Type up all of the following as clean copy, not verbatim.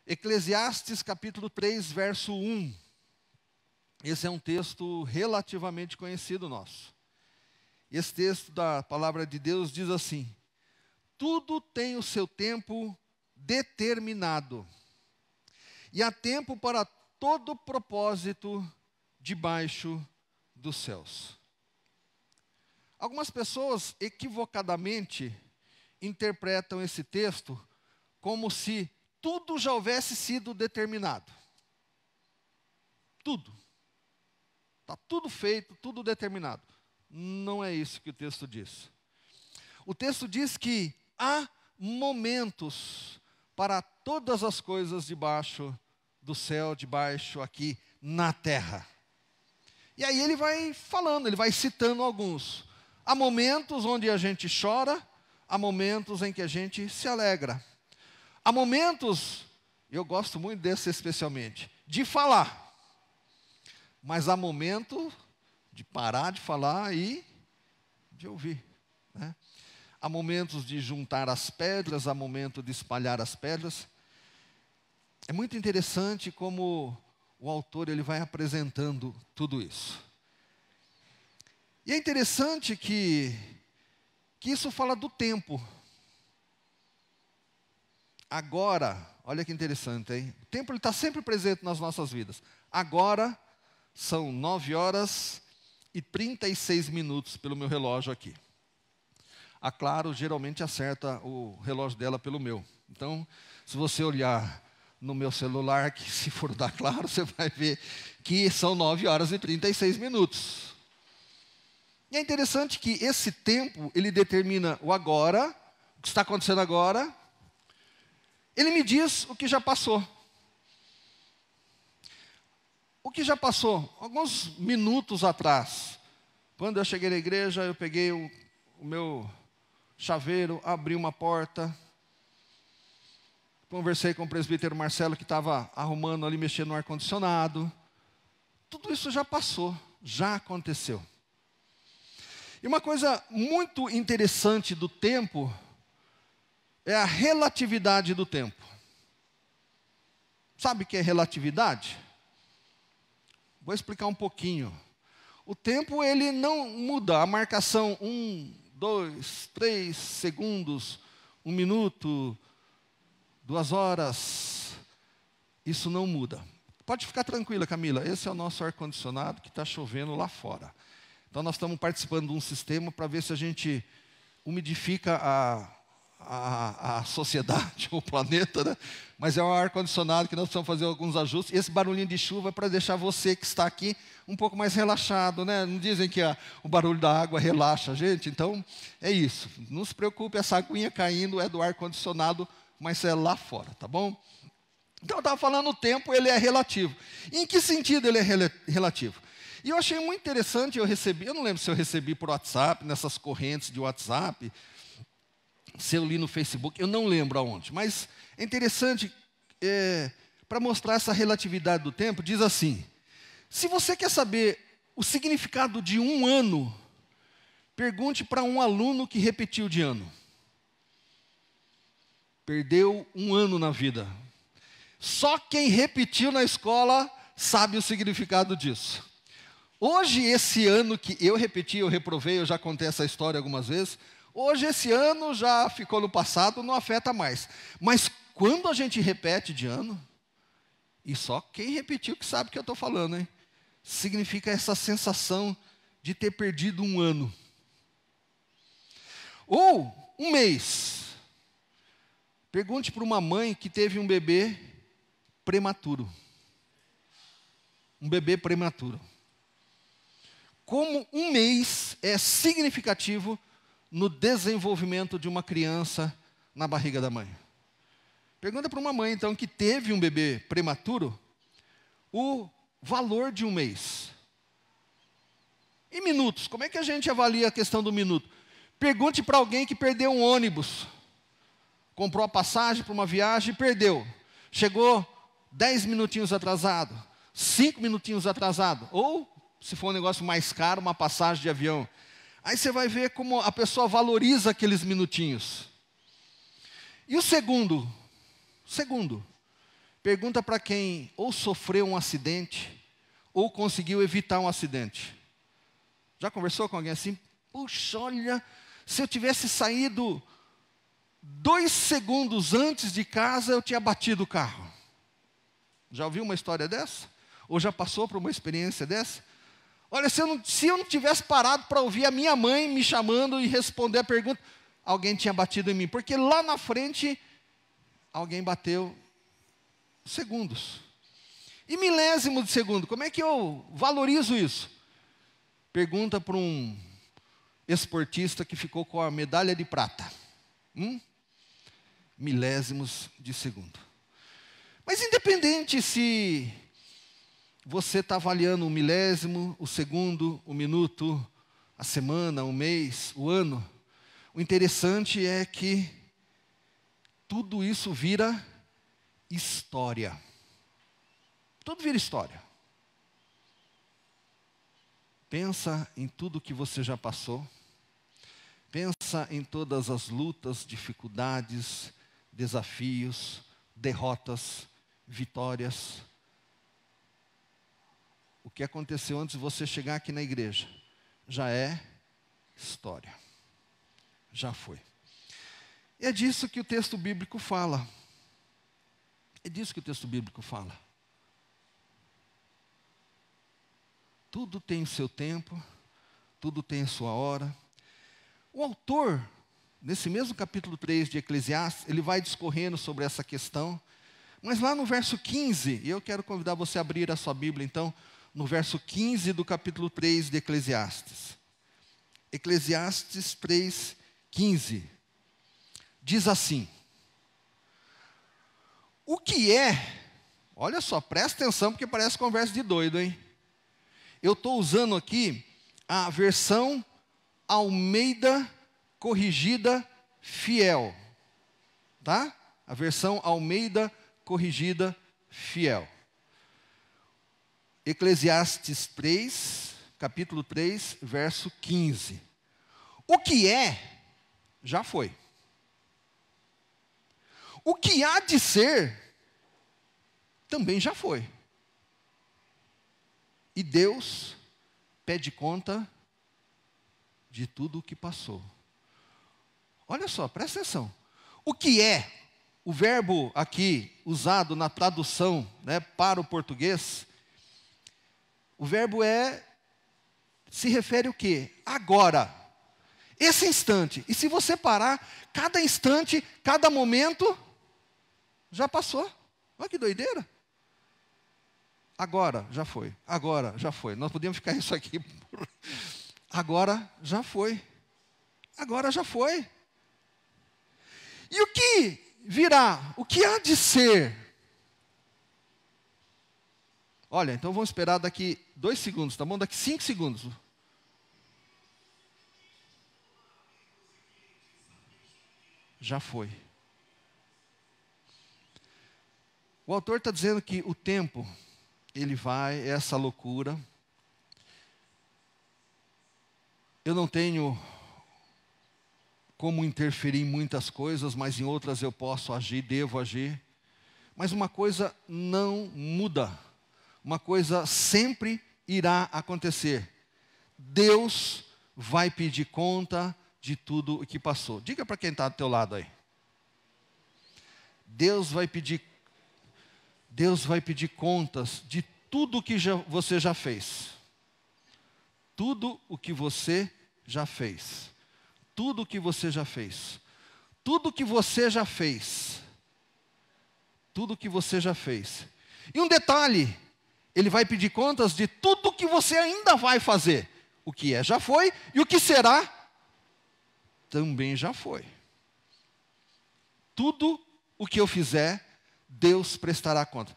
Eclesiastes capítulo 3, verso 1. Esse é um texto relativamente conhecido nosso. Esse texto da palavra de Deus diz assim: tudo tem o seu tempo determinado, e há tempo para todo propósito debaixo dos céus. Algumas pessoas equivocadamente interpretam esse texto como se tudo já houvesse sido determinado. Tudo. Está tudo feito, tudo determinado. Não é isso que o texto diz. O texto diz que há momentos para todas as coisas debaixo do céu, debaixo aqui na terra. E aí ele vai falando, ele vai citando alguns. Há momentos onde a gente chora, há momentos em que a gente se alegra. Há momentos, eu gosto muito desse especialmente, de falar. Mas há momento de parar de falar e de ouvir, né? Há momentos de juntar as pedras, há momento de espalhar as pedras. É muito interessante como o autor ele vai apresentando tudo isso. E é interessante que isso fala do tempo. Agora, olha que interessante, hein? O tempo está sempre presente nas nossas vidas. Agora são 9h36 pelo meu relógio aqui. A Claro geralmente acerta o relógio dela pelo meu. Então, se você olhar no meu celular, que se for da Claro, você vai ver que são 9h36. E é interessante que esse tempo, ele determina o agora, o que está acontecendo agora. Ele me diz o que já passou. O que já passou? Alguns minutos atrás, quando eu cheguei na igreja, eu peguei o meu chaveiro, abri uma porta, conversei com o presbítero Marcelo, que estava arrumando ali, mexendo no ar-condicionado. Tudo isso já passou, já aconteceu. E uma coisa muito interessante do tempo é a relatividade do tempo. Sabe o que é relatividade? Vou explicar um pouquinho. O tempo, ele não muda. A marcação 1, 2, 3 segundos, 1 minuto, 2 horas, isso não muda. Pode ficar tranquila, Camila, esse é o nosso ar-condicionado que está chovendo lá fora. Então nós estamos participando de um sistema para ver se a gente umidifica a sociedade, o planeta, né? Mas é um ar-condicionado que nós precisamos fazer alguns ajustes. Esse barulhinho de chuva é para deixar você que está aqui um pouco mais relaxado, né? Não dizem que o barulho da água relaxa a gente? Então, é isso. Não se preocupe, essa aguinha caindo é do ar-condicionado, mas é lá fora, tá bom? Então, eu estava falando, o tempo, ele é relativo. E em que sentido ele é relativo? E eu achei muito interessante, eu não lembro se eu recebi por WhatsApp, nessas correntes de WhatsApp, se eu li no Facebook, eu não lembro aonde, mas é interessante, para mostrar essa relatividade do tempo, diz assim: se você quer saber o significado de um ano, pergunte para um aluno que repetiu de ano. Perdeu um ano na vida. Só quem repetiu na escola sabe o significado disso. Hoje, esse ano que eu repeti, eu reprovei, eu já contei essa história algumas vezes. Hoje, esse ano já ficou no passado, não afeta mais. Mas quando a gente repete de ano, e só quem repetiu que sabe o que eu estou falando, hein? Significa essa sensação de ter perdido um ano. Ou um mês. Pergunte para uma mãe que teve um bebê prematuro. Um bebê prematuro. Como um mês é significativo no desenvolvimento de uma criança na barriga da mãe. Pergunta para uma mãe, então, que teve um bebê prematuro, o valor de um mês. E minutos, como é que a gente avalia a questão do minuto? Pergunte para alguém que perdeu um ônibus. Comprou a passagem para uma viagem e perdeu. Chegou 10 minutinhos atrasado, 5 minutinhos atrasado, ou, se for um negócio mais caro, uma passagem de avião. Aí você vai ver como a pessoa valoriza aqueles minutinhos. E o segundo, Pergunta para quem ou sofreu um acidente, ou conseguiu evitar um acidente. Já conversou com alguém assim? Puxa, olha, se eu tivesse saído 2 segundos antes de casa, eu tinha batido o carro. Já ouviu uma história dessa? Ou já passou por uma experiência dessa? Olha, se eu não tivesse parado para ouvir a minha mãe me chamando e responder a pergunta, alguém tinha batido em mim. Porque lá na frente, alguém bateu segundos. E milésimo de segundo, como é que eu valorizo isso? Pergunta para um esportista que ficou com a medalha de prata. Milésimos de segundo. Mas independente se você está avaliando o milésimo, o segundo, o minuto, a semana, o mês, o ano, o interessante é que tudo isso vira história. Tudo vira história. Pensa em tudo que você já passou. Pensa em todas as lutas, dificuldades, desafios, derrotas, vitórias. O que aconteceu antes de você chegar aqui na igreja já é história. Já foi. E é disso que o texto bíblico fala. É disso que o texto bíblico fala. Tudo tem o seu tempo, tudo tem a sua hora. O autor, nesse mesmo capítulo 3 de Eclesiastes, ele vai discorrendo sobre essa questão, mas lá no verso 15, e eu quero convidar você a abrir a sua Bíblia, então, no verso 15 do capítulo 3 de Eclesiastes. Eclesiastes 3, 15. Diz assim: o que é, olha só, presta atenção porque parece conversa de doido, hein? Eu estou usando aqui a versão Almeida Corrigida Fiel, tá? A versão Almeida Corrigida Fiel. Eclesiastes 3, capítulo 3, verso 15. O que é, já foi. O que há de ser, também já foi. E Deus pede conta de tudo o que passou. Olha só, presta atenção. O que é, o verbo aqui usado na tradução, né, para o português, o verbo se refere o quê? Agora. Esse instante. E se você parar, cada instante, cada momento, já passou. Olha que doideira. Agora já foi. Agora já foi. Nós podíamos ficar isso aqui. Agora já foi. Agora já foi. E o que virá? O que há de ser? Olha, então vamos esperar daqui 2 segundos, tá bom? Daqui 5 segundos. Já foi. O autor está dizendo que o tempo, ele vai, é essa loucura. Eu não tenho como interferir em muitas coisas, mas em outras eu posso agir, devo agir. Mas uma coisa não muda. Uma coisa sempre irá acontecer. Deus vai pedir conta de tudo o que passou. Diga para quem está do teu lado aí. Deus vai pedir contas de tudo o que você já fez. Tudo o que você já fez. Tudo o que você já fez. Tudo o que você já fez. Tudo o que você já fez. E um detalhe, ele vai pedir contas de tudo o que você ainda vai fazer. O que é já foi e o que será também já foi. Tudo o que eu fizer, Deus prestará conta.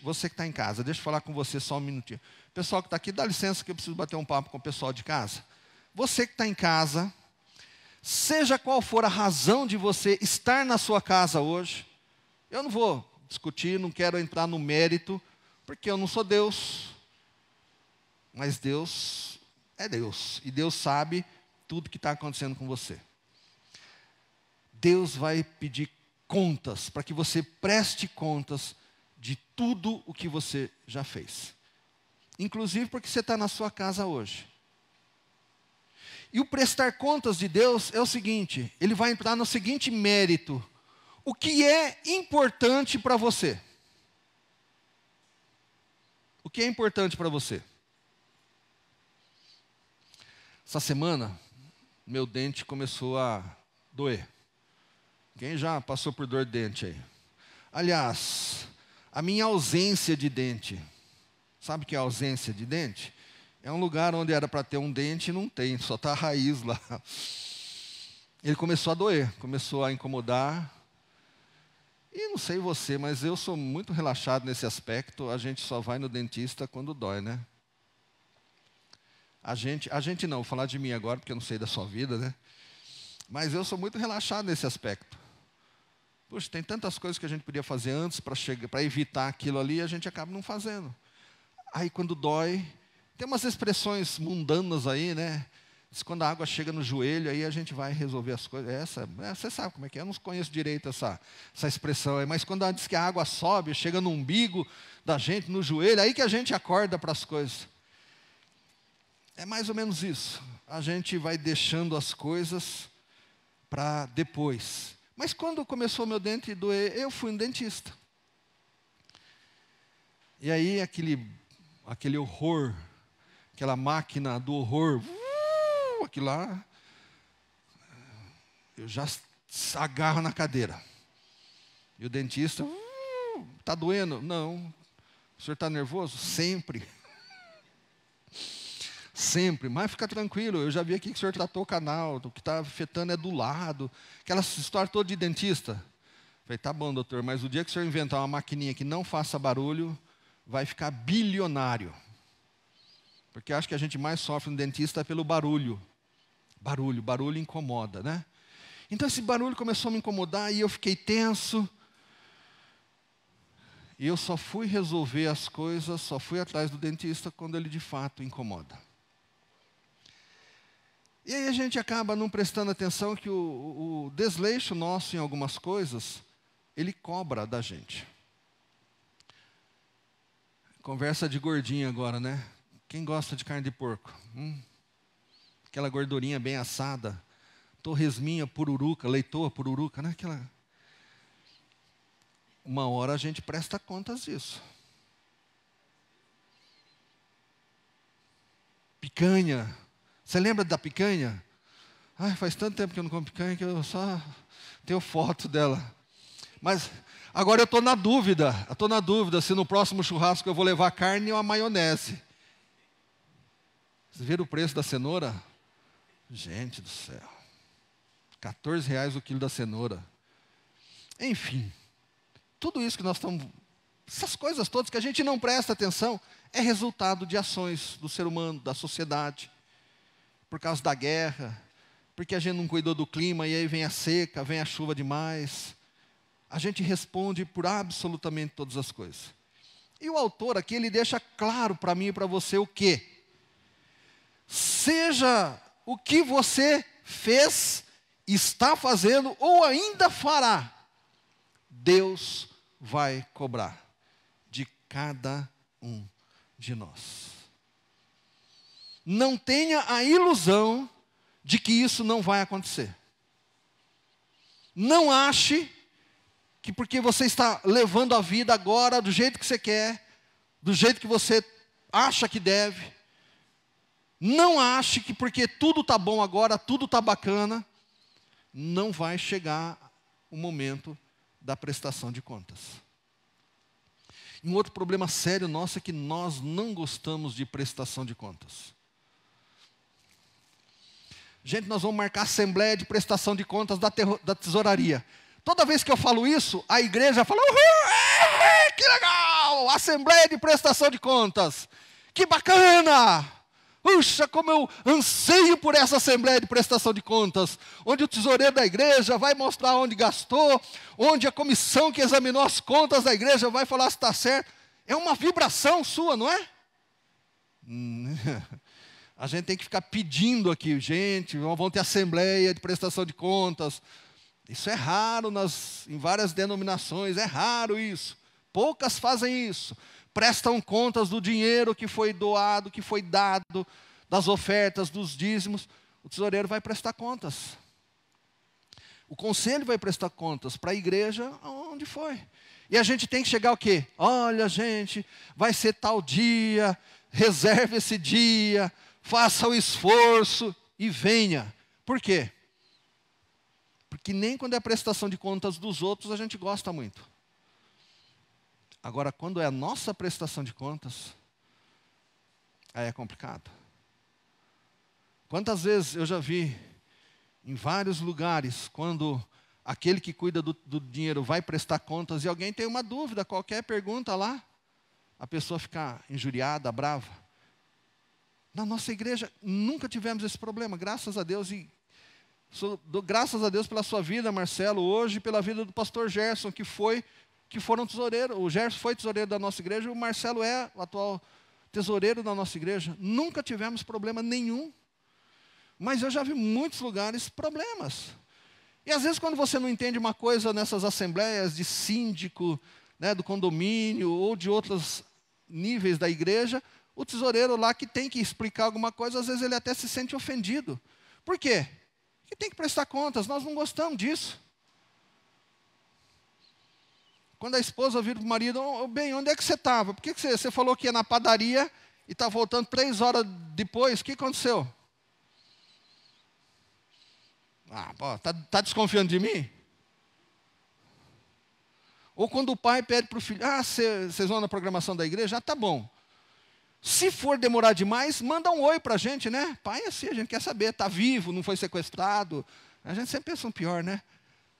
Você que está em casa, deixa eu falar com você só um minutinho. Pessoal que está aqui, dá licença que eu preciso bater um papo com o pessoal de casa. Você que está em casa, seja qual for a razão de você estar na sua casa hoje, eu não vou discutir, não quero entrar no mérito, porque eu não sou Deus. Mas Deus é Deus, e Deus sabe tudo que está acontecendo com você. Deus vai pedir contas, para que você preste contas de tudo o que você já fez. Inclusive porque você está na sua casa hoje. E o prestar contas de Deus é o seguinte, Ele vai entrar no seguinte mérito: o que é importante para você? O que é importante para você? Essa semana, meu dente começou a doer. Quem já passou por dor de dente aí? Aliás, a minha ausência de dente. Sabe o que é ausência de dente? É um lugar onde era para ter um dente e não tem, só está a raiz lá. Ele começou a doer, começou a incomodar. E não sei você, mas eu sou muito relaxado nesse aspecto. A gente só vai no dentista quando dói, né? A gente não, vou falar de mim agora, porque eu não sei da sua vida, né? Mas eu sou muito relaxado nesse aspecto. Puxa, tem tantas coisas que a gente podia fazer antes para evitar aquilo ali, e a gente acaba não fazendo. Aí quando dói, tem umas expressões mundanas aí, né? Diz, quando a água chega no joelho, aí a gente vai resolver as coisas. Você sabe como é que é, eu não conheço direito essa expressão aí, mas quando ela diz que a água sobe, chega no umbigo da gente, no joelho, aí que a gente acorda para as coisas. É mais ou menos isso. A gente vai deixando as coisas para depois. Mas quando começou meu dente a doer, eu fui no dentista. E aí aquele horror, aquela máquina do horror, aquilo lá, eu já agarro na cadeira. E o dentista, está doendo? Não. O senhor está nervoso? Sempre. Sempre, mas fica tranquilo, eu já vi aqui que o senhor tratou o canal, o que está afetando é do lado, aquela história toda de dentista. Falei, tá bom, doutor, mas o dia que o senhor inventar uma maquininha que não faça barulho, vai ficar bilionário. Porque acho que a gente mais sofre no dentista é pelo barulho. Barulho incomoda, né? Então esse barulho começou a me incomodar e eu fiquei tenso. E eu só fui resolver as coisas, só fui atrás do dentista quando ele de fato incomoda. E aí a gente acaba não prestando atenção que o desleixo nosso em algumas coisas, ele cobra da gente. Conversa de gordinho agora, né? Quem gosta de carne de porco? Aquela gordurinha bem assada, torresminha, pururuca, leitoa, pururuca, né? Uma hora a gente presta contas disso. Picanha. Você lembra da picanha? Ai, faz tanto tempo que eu não como picanha que eu só tenho foto dela. Mas agora eu estou na dúvida se no próximo churrasco eu vou levar carne ou a maionese. Vocês viram o preço da cenoura? Gente do céu. R$14 o quilo da cenoura. Enfim, tudo isso que nós estamos... Essas coisas todas que a gente não presta atenção, é resultado de ações do ser humano, da sociedade. Por causa da guerra, porque a gente não cuidou do clima e aí vem a seca, vem a chuva demais. A gente responde por absolutamente todas as coisas. E o autor aqui, ele deixa claro para mim e para você o quê? Seja o que você fez, está fazendo ou ainda fará, Deus vai cobrar de cada um de nós. Não tenha a ilusão de que isso não vai acontecer. Não ache que porque você está levando a vida agora do jeito que você quer, do jeito que você acha que deve, não ache que porque tudo está bom agora, tudo está bacana, não vai chegar o momento da prestação de contas. E um outro problema sério nosso é que nós não gostamos de prestação de contas. Gente, nós vamos marcar a assembleia de prestação de contas da tesouraria. Toda vez que eu falo isso, a igreja fala, uhul, que legal, assembleia de prestação de contas. Que bacana! Puxa, como eu anseio por essa assembleia de prestação de contas, onde o tesoureiro da igreja vai mostrar onde gastou, onde a comissão que examinou as contas da igreja vai falar se está certo. É uma vibração sua, não é? A gente tem que ficar pedindo aqui, gente, vão ter assembleia de prestação de contas. Isso é raro em várias denominações, é raro isso. poucas fazem isso. Prestam contas do dinheiro que foi doado, que foi dado, das ofertas, dos dízimos. O tesoureiro vai prestar contas. O conselho vai prestar contas para a igreja onde foi. E a gente tem que chegar o quê? Olha, gente, vai ser tal dia, reserve esse dia, faça o esforço e venha. Por quê? Porque nem quando é a prestação de contas dos outros a gente gosta muito. Agora, quando é a nossa prestação de contas, aí é complicado. Quantas vezes eu já vi em vários lugares, quando aquele que cuida do dinheiro vai prestar contas e alguém tem uma dúvida, qualquer pergunta lá, a pessoa fica injuriada, brava. Na nossa igreja nunca tivemos esse problema, graças a Deus. E graças a Deus pela sua vida, Marcelo, hoje pela vida do pastor Gerson, que foram tesoureiro. O Gerson foi tesoureiro da nossa igreja, o Marcelo é o atual tesoureiro da nossa igreja. Nunca tivemos problema nenhum. Mas eu já vi muitos lugares problemas. E às vezes quando você não entende uma coisa nessas assembleias de síndico, né, do condomínio ou de outros níveis da igreja, o tesoureiro lá que tem que explicar alguma coisa, às vezes ele até se sente ofendido. Por quê? Porque tem que prestar contas, nós não gostamos disso. Quando a esposa vira para o marido, bem, onde é que você estava? Por que você falou que ia na padaria e está voltando 3 horas depois? O que aconteceu? Tá desconfiando de mim? Ou quando o pai pede para o filho, vocês vão na programação da igreja? Tá bom. Se for demorar demais, manda um oi para a gente, né? Pai, assim, a gente quer saber, está vivo, não foi sequestrado. A gente sempre pensa no pior, né?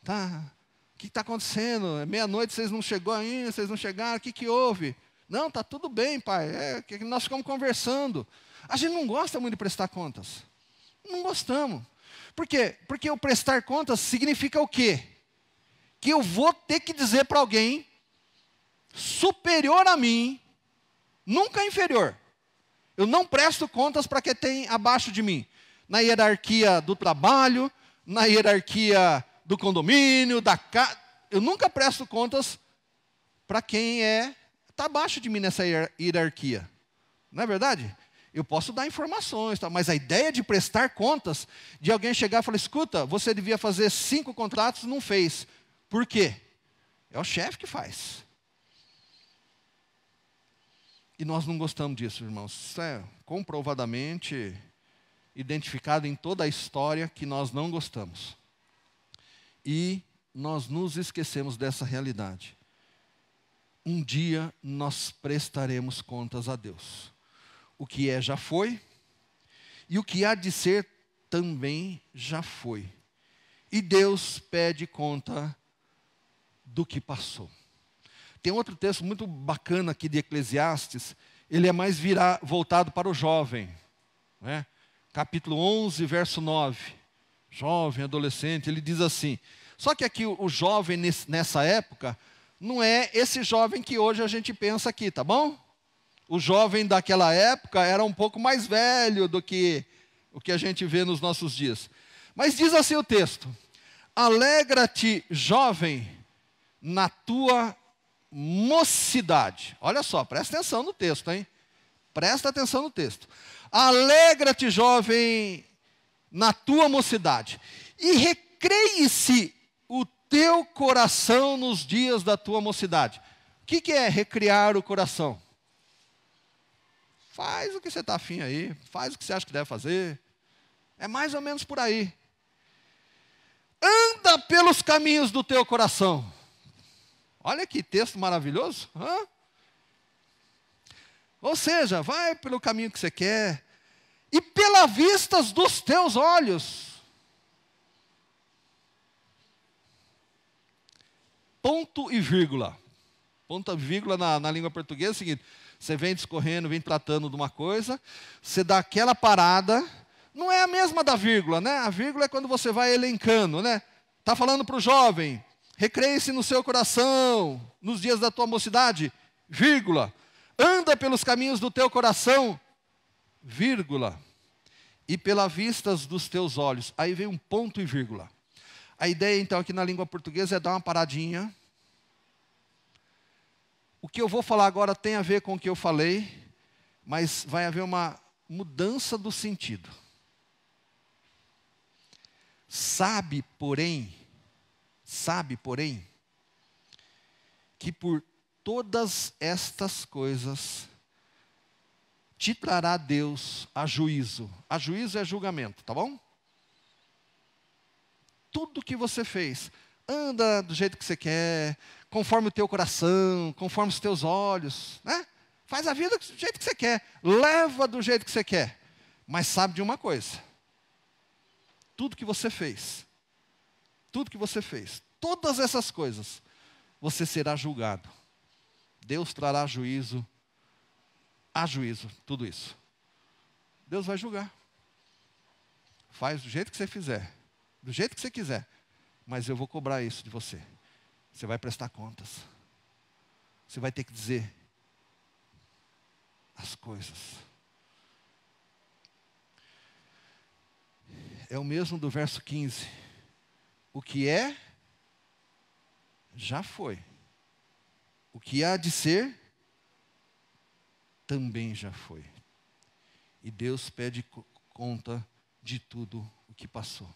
O que está acontecendo? Meia-noite vocês não chegou ainda, vocês não chegaram, o que houve? Não, está tudo bem, pai, que nós ficamos conversando. A gente não gosta muito de prestar contas. Não gostamos. Por quê? Porque o prestar contas significa o quê? Que eu vou ter que dizer para alguém superior a mim, nunca inferior. Eu não presto contas para quem tem abaixo de mim. Na hierarquia do trabalho, na hierarquia do condomínio, da casa. Eu nunca presto contas para quem está abaixo de mim nessa hierarquia. Não é verdade? Eu posso dar informações, mas a ideia de prestar contas, de alguém chegar e falar, escuta, você devia fazer 5 contratos, não fez. Por quê? É o chefe que faz. E nós não gostamos disso, irmãos. Isso é comprovadamente identificado em toda a história que nós não gostamos. E nós nos esquecemos dessa realidade. Um dia nós prestaremos contas a Deus. O que já foi, e o que há de ser também já foi. E Deus pede conta do que passou. Tem outro texto muito bacana aqui de Eclesiastes, ele é mais voltado para o jovem. Né? Capítulo 11, verso 9. Jovem, adolescente, ele diz assim. Só que aqui o jovem nessa época, não é esse jovem que hoje a gente pensa aqui, tá bom? O jovem daquela época era um pouco mais velho do que o que a gente vê nos nossos dias. Mas diz assim o texto: alegra-te, jovem, na tua mocidade. Olha só, presta atenção no texto, hein? Presta atenção no texto. Alegra-te, jovem, na tua mocidade. E recreie-se o teu coração nos dias da tua mocidade. O que é recriar o coração? Faz o que você está afim aí, faz o que você acha que deve fazer. É mais ou menos por aí. Anda pelos caminhos do teu coração. Olha que texto maravilhoso. Ou seja, vai pelo caminho que você quer. E pelas vistas dos teus olhos. Ponto e vírgula. Ponto e vírgula na língua portuguesa é o seguinte. Você vem discorrendo, vem tratando de uma coisa, você dá aquela parada, não é a mesma da vírgula, né? A vírgula é quando você vai elencando, né? Está falando para o jovem, recreie-se no seu coração, nos dias da tua mocidade, vírgula. Anda pelos caminhos do teu coração, vírgula. E pelas vistas dos teus olhos. Aí vem um ponto e vírgula. A ideia, então, aqui na língua portuguesa é dar uma paradinha, O que eu vou falar agora tem a ver com o que eu falei, mas vai haver uma mudança do sentido. Sabe, porém, que por todas estas coisas te trará Deus a juízo. A juízo é julgamento, tá bom? Tudo que você fez, anda do jeito que você quer, conforme o teu coração, conforme os teus olhos, né? Faz a vida do jeito que você quer, leva do jeito que você quer. Mas sabe de uma coisa, tudo que você fez, todas essas coisas, você será julgado. Deus trará juízo, a juízo, tudo isso. Deus vai julgar. Faz do jeito que você fizer, do jeito que você quiser, mas eu vou cobrar isso de você. Você vai prestar contas. Você vai ter que dizer as coisas. É o mesmo do verso 15. O que é, já foi. O que há de ser, também já foi. E Deus pede conta de tudo o que passou.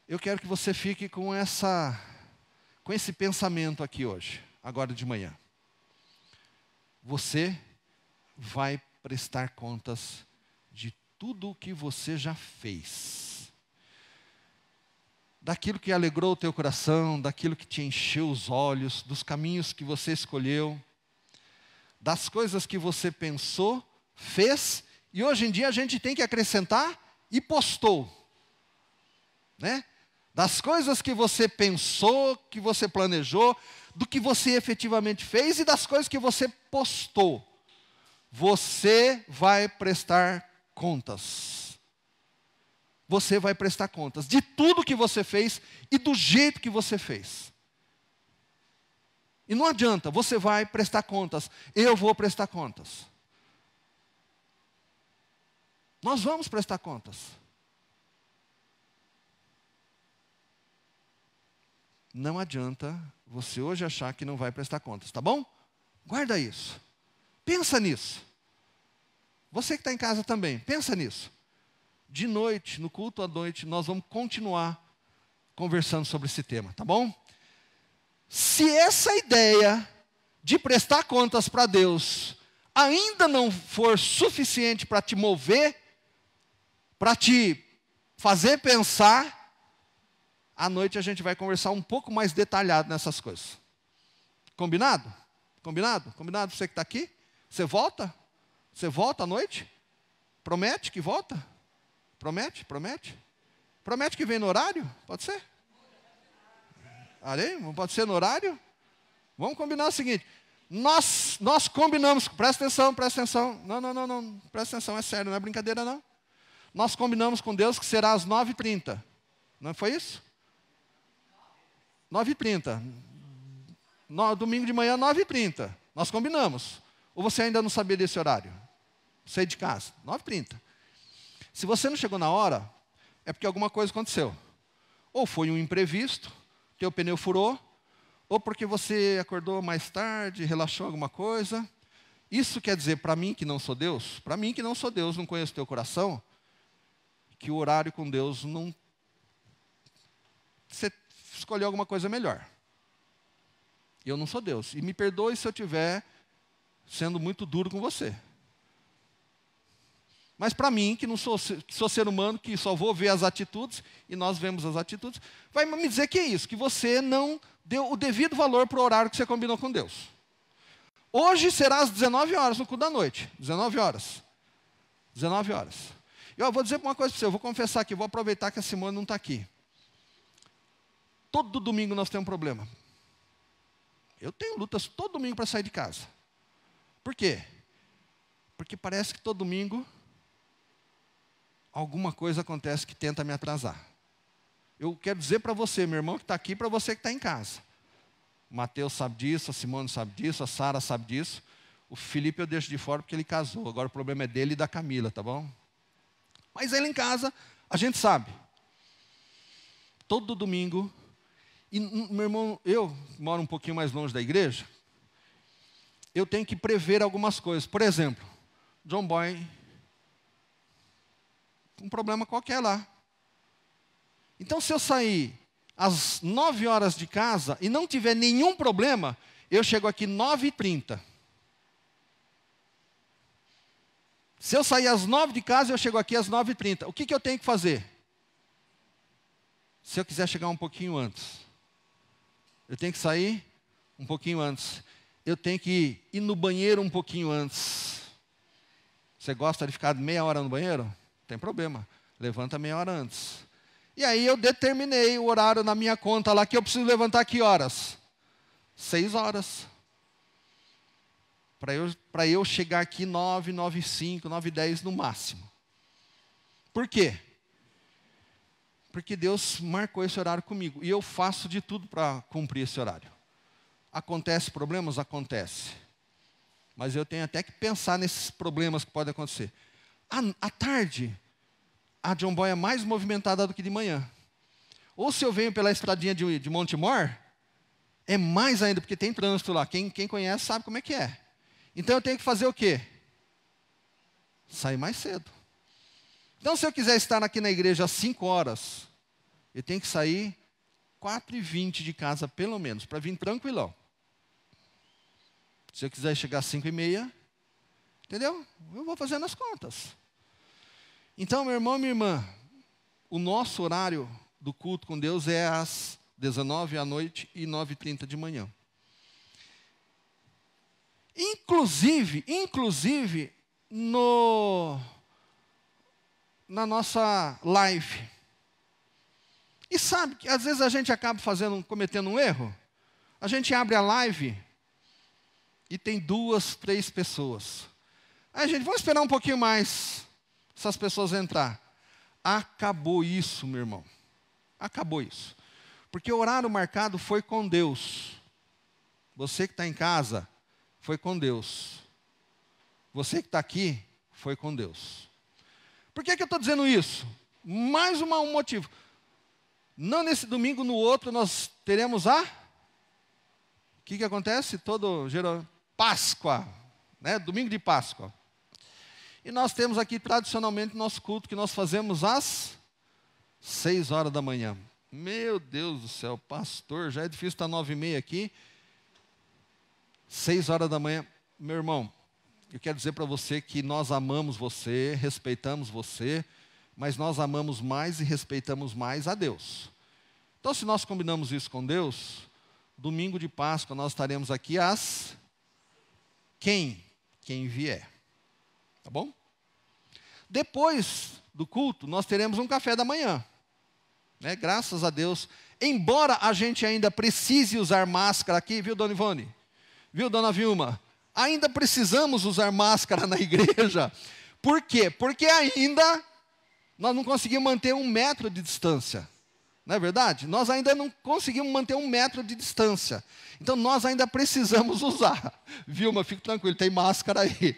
Eu quero que você fique com esse pensamento aqui hoje, agora de manhã. Você vai prestar contas de tudo o que você já fez. Daquilo que alegrou o teu coração, daquilo que te encheu os olhos, dos caminhos que você escolheu, das coisas que você pensou, fez, e hoje em dia a gente tem que acrescentar e postou. Né? Das coisas que você pensou, que você planejou, do que você efetivamente fez e das coisas que você postou. Você vai prestar contas. Você vai prestar contas de tudo que você fez e do jeito que você fez. E não adianta, você vai prestar contas. Eu vou prestar contas. Nós vamos prestar contas. Não adianta você hoje achar que não vai prestar contas, tá bom? Guarda isso. Pensa nisso. Você que está em casa também, pensa nisso. De noite, no culto à noite, nós vamos continuar conversando sobre esse tema, tá bom? Se essa ideia de prestar contas para Deus ainda não for suficiente para te mover, para te fazer pensar, à noite a gente vai conversar um pouco mais detalhado nessas coisas. Combinado? Combinado? Combinado você que está aqui? Você volta? Você volta à noite? Promete que volta? Promete? Promete? Promete que vem no horário? Pode ser? Pode ser no horário? Vamos combinar o seguinte. Nós combinamos, presta atenção. Não, presta atenção, é sério, não é brincadeira não. Nós combinamos com Deus que será às 9h30. Não foi isso? 9h30. Domingo de manhã, 9h30. Nós combinamos. Ou você ainda não sabia desse horário? Saí de casa, 9h30. Se você não chegou na hora, é porque alguma coisa aconteceu. Ou foi um imprevisto, teu pneu furou, ou porque você acordou mais tarde, relaxou alguma coisa. Isso quer dizer, para mim que não sou Deus, não conheço teu coração, que o horário com Deus não... Você escolheu alguma coisa melhor. Eu não sou Deus. E me perdoe se eu estiver sendo muito duro com você. Mas para mim, que sou ser humano, que só vou ver as atitudes, e nós vemos as atitudes, vai me dizer que é isso, que você não deu o devido valor para o horário que você combinou com Deus. Hoje será às 19 horas, no culto da noite. 19 horas. 19 horas. E eu vou dizer uma coisa para você, eu vou confessar aqui, vou aproveitar que a Simone não está aqui. Todo domingo nós temos um problema. Eu tenho lutas todo domingo para sair de casa. Por quê? Porque parece que todo domingo alguma coisa acontece que tenta me atrasar. Eu quero dizer para você, meu irmão que está aqui, para você que está em casa. O Mateus sabe disso, a Simone sabe disso, a Sara sabe disso. O Felipe eu deixo de fora porque ele casou. Agora o problema é dele e da Camila, tá bom? Mas ele em casa, a gente sabe. Todo domingo. E, meu irmão, eu moro um pouquinho mais longe da igreja, eu tenho que prever algumas coisas. Por exemplo, John Boy, um problema qualquer lá. Então, se eu sair às 9 horas de casa e não tiver nenhum problema, eu chego aqui 9h30. Se eu sair às 9 de casa, eu chego aqui às 9h30. O que eu tenho que fazer? Se eu quiser chegar um pouquinho antes, eu tenho que sair um pouquinho antes. Eu tenho que ir no banheiro um pouquinho antes. Você gosta de ficar meia hora no banheiro? Não tem problema. Levanta meia hora antes. E aí eu determinei o horário na minha conta lá, que eu preciso levantar que horas? 6 horas. Para eu chegar aqui 9, 9h05, 9h10 no máximo. Por quê? Porque Deus marcou esse horário comigo. E eu faço de tudo para cumprir esse horário. Acontece problemas? Acontece. Mas eu tenho até que pensar nesses problemas que podem acontecer. À tarde, a John Boy é mais movimentada do que de manhã. Ou se eu venho pela estradinha de Montemor, é mais ainda, porque tem trânsito lá. Quem conhece sabe como é que é. Então eu tenho que fazer o quê? Sair mais cedo. Então, se eu quiser estar aqui na igreja às 5 horas, eu tenho que sair 4h20 de casa, pelo menos, para vir tranquilão. Se eu quiser chegar às 5h30, entendeu? Eu vou fazendo as contas. Então, meu irmão, minha irmã, o nosso horário do culto com Deus é às 19h à noite e 9h30 de manhã. Inclusive na nossa live. E sabe que às vezes a gente acaba cometendo um erro? A gente abre a live e tem 2, 3 pessoas. Aí, gente, vamos esperar um pouquinho mais essas pessoas entrar. Acabou isso, meu irmão. Acabou isso. Porque o horário marcado foi com Deus. Você que está em casa, foi com Deus. Você que está aqui, foi com Deus. Por que eu estou dizendo isso? Mais um motivo. Não nesse domingo, no outro, nós teremos o que acontece? Páscoa, né? Domingo de Páscoa. E nós temos aqui, tradicionalmente, nosso culto, que nós fazemos às 6 horas da manhã. Meu Deus do céu, pastor, já é difícil estar 9h30 aqui. 6 horas da manhã. Meu irmão, eu quero dizer para você que nós amamos você, respeitamos você, mas nós amamos mais e respeitamos mais a Deus. Então, se nós combinamos isso com Deus, domingo de Páscoa nós estaremos aqui às... Quem vier. Tá bom? Depois do culto, nós teremos um café da manhã. Né? Graças a Deus. Embora a gente ainda precise usar máscara aqui, viu, dona Ivone? Viu, dona Vilma? Ainda precisamos usar máscara na igreja. Por quê? Porque ainda nós não conseguimos manter 1 metro de distância. Não é verdade? Nós ainda não conseguimos manter 1 metro de distância. Então, nós ainda precisamos usar. Vilma, fique tranquilo, tem máscara aí.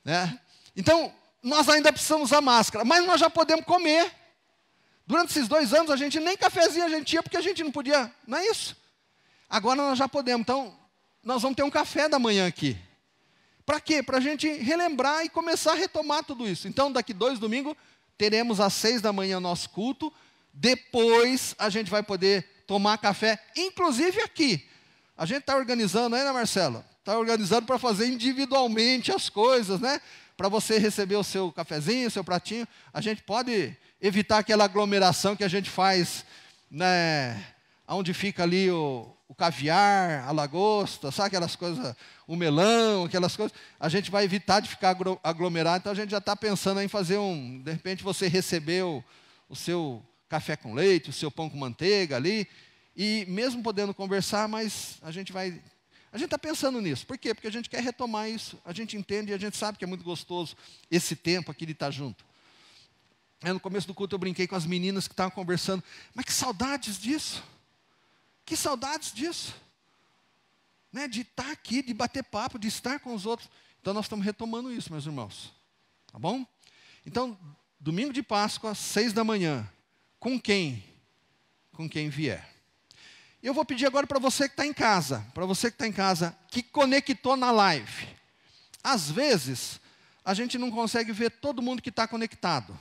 Né? Então, nós ainda precisamos usar máscara. Mas nós já podemos comer. Durante esses 2 anos, a gente nem cafezinho a gente tinha, porque a gente não podia. Não é isso? Agora nós já podemos. Então, nós vamos ter um café da manhã aqui. Para quê? Para a gente relembrar e começar a retomar tudo isso. Então, daqui 2 domingos, teremos às 6 da manhã nosso culto. Depois, a gente vai poder tomar café, inclusive aqui. A gente está organizando, né, Marcela? Está organizando para fazer individualmente as coisas, né? Para você receber o seu cafezinho, o seu pratinho. A gente pode evitar aquela aglomeração que a gente faz, né? Onde fica ali o caviar, a lagosta, sabe aquelas coisas, o melão, aquelas coisas. A gente vai evitar de ficar aglomerado, então a gente já está pensando em fazer de repente você receber o seu café com leite, o seu pão com manteiga ali, e mesmo podendo conversar, mas a gente está pensando nisso. Por quê? Porque a gente quer retomar isso, a gente entende e a gente sabe que é muito gostoso esse tempo aqui de estar junto. No começo do culto eu brinquei com as meninas que estavam conversando, mas que saudades disso. Que saudades disso, né? De estar aqui, de bater papo, de estar com os outros. Então nós estamos retomando isso, meus irmãos. Tá bom? Então, domingo de Páscoa, 6 da manhã. Com quem? Com quem vier. Eu vou pedir agora para você que está em casa, que conectou na live. Às vezes, a gente não consegue ver todo mundo que está conectado.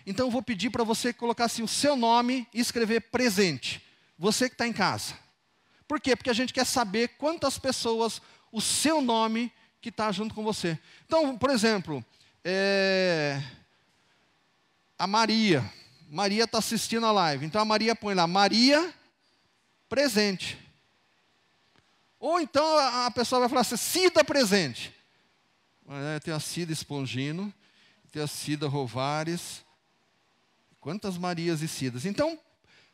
Então, eu vou pedir para você colocar assim, o seu nome e escrever presente. Você que está em casa. Por quê? Porque a gente quer saber quantas pessoas, o seu nome que está junto com você. Então, por exemplo, a Maria. Maria está assistindo a live. Então, a Maria põe lá, Maria presente. Ou então, a pessoa vai falar assim, Cida presente. Tem a Cida Espongino, tem a Cida Rovares. Quantas Marias e Cidas? Então,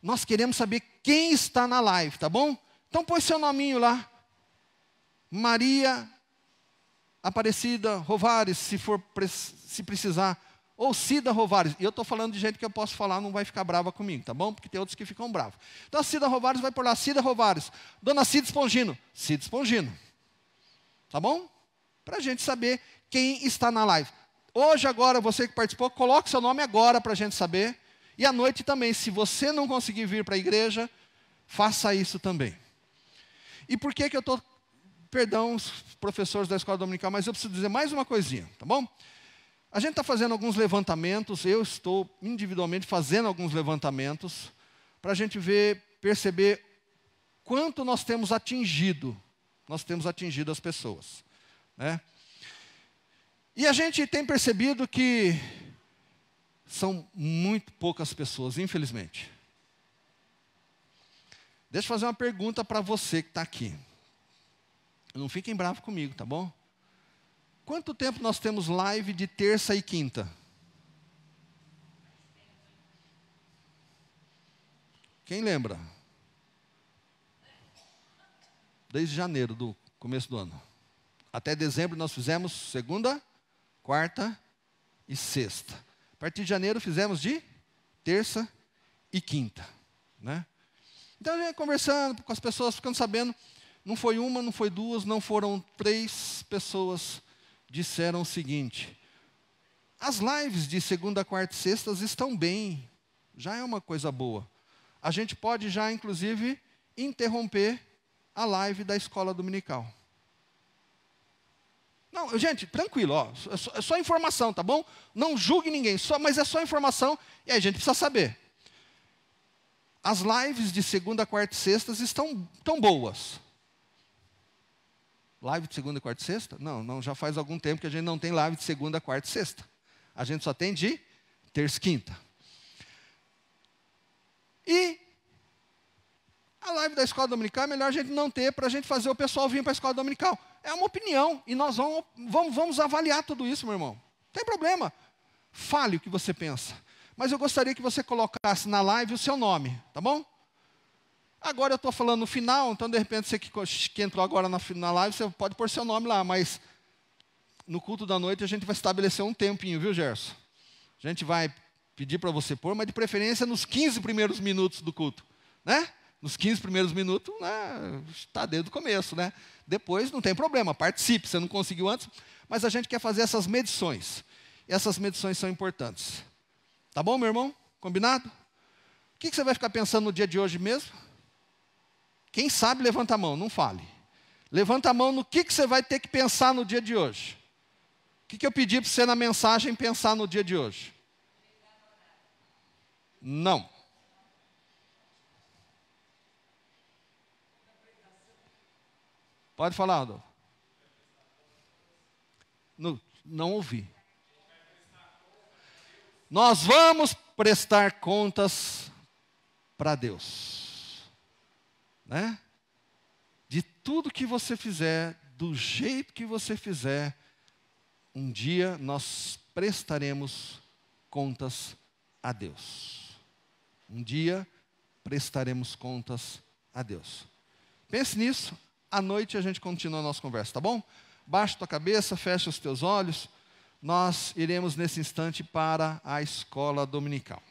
nós queremos saber quem está na live, tá bom? Então, põe seu nominho lá. Maria Aparecida Rovares, se precisar. Ou Cida Rovares. E eu estou falando de gente que eu posso falar, não vai ficar brava comigo, tá bom? Porque tem outros que ficam bravos. Então, a Cida Rovares vai por lá. Cida Rovares. Dona Cida Espongino. Cida Espongino. Tá bom? Para a gente saber quem está na live. Hoje, agora, você que participou, coloque seu nome agora para a gente saber. E à noite também, se você não conseguir vir para a igreja, faça isso também. E por que eu estou... Perdão, os professores da escola dominical, mas eu preciso dizer mais uma coisinha, tá bom? A gente está fazendo alguns levantamentos, eu estou individualmente fazendo alguns levantamentos, para a gente perceber quanto nós temos atingido as pessoas, né? E a gente tem percebido que são muito poucas pessoas, infelizmente. Deixa eu fazer uma pergunta para você que está aqui. Não fiquem bravos comigo, tá bom? Quanto tempo nós temos live de terça e quinta? Quem lembra? Desde janeiro, do começo do ano. Até dezembro nós fizemos segunda, quarta e sexta. A partir de janeiro fizemos de terça e quinta, né? Então, a gente conversando com as pessoas, ficando sabendo, não foi uma, não foi duas, não foram 3 pessoas disseram o seguinte: as lives de segunda, quarta e sextas estão bem, já é uma coisa boa. A gente pode já, inclusive, interromper a live da escola dominical. Não, gente, tranquilo, ó, é só informação, tá bom? Não julgue ninguém, mas é só informação e a gente precisa saber. As lives de segunda, quarta e sextas estão tão boas. Live de segunda, quarta e sexta? Não, já faz algum tempo que a gente não tem live de segunda, quarta e sexta. A gente só tem de terça e quinta. E a live da escola dominical é melhor a gente não ter para a gente fazer o pessoal vir para a escola dominical. É uma opinião e nós vamos avaliar tudo isso, meu irmão. Não tem problema. Fale o que você pensa. Mas eu gostaria que você colocasse na live o seu nome, tá bom? Agora eu estou falando no final, então de repente você que entrou agora na live, você pode pôr seu nome lá, mas no culto da noite a gente vai estabelecer um tempinho, viu, Gerson? A gente vai pedir para você pôr, mas de preferência nos 15 primeiros minutos do culto, né? Nos 15 primeiros minutos, né, está desde o começo, né? Depois não tem problema, participe, você não conseguiu antes, mas a gente quer fazer essas medições. E essas medições são importantes. Tá bom, meu irmão? Combinado? O que você vai ficar pensando no dia de hoje mesmo? Quem sabe, levanta a mão, não fale. Levanta a mão no que você vai ter que pensar no dia de hoje. O que eu pedi para você na mensagem pensar no dia de hoje? Não. Pode falar, Adolfo. Não ouvi. Nós vamos prestar contas para Deus, né? De tudo que você fizer, do jeito que você fizer, um dia nós prestaremos contas a Deus. Um dia prestaremos contas a Deus. Pense nisso, à noite a gente continua a nossa conversa, tá bom? Baixa tua cabeça, fecha os teus olhos. Nós iremos nesse instante para a escola dominical.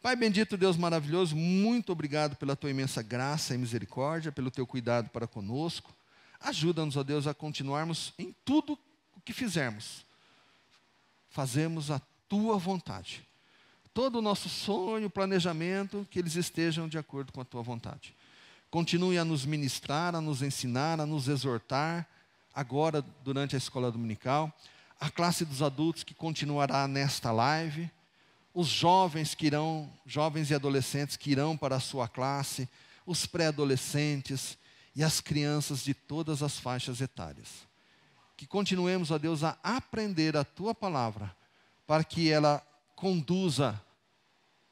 Pai bendito, Deus maravilhoso, muito obrigado pela tua imensa graça e misericórdia, pelo teu cuidado para conosco. Ajuda-nos, ó Deus, a continuarmos em tudo o que fizermos. Fazemos a tua vontade. Todo o nosso sonho, planejamento, que eles estejam de acordo com a tua vontade. continue a nos ministrar, a nos ensinar, a nos exortar, agora durante a escola dominical, a classe dos adultos que continuará nesta live, os jovens jovens e adolescentes que irão para a sua classe, os pré-adolescentes e as crianças de todas as faixas etárias. Que continuemos, ó Deus, a aprender a Tua palavra, para que ela conduza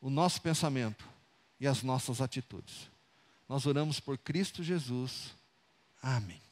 o nosso pensamento e as nossas atitudes. Nós oramos por Cristo Jesus. Amém.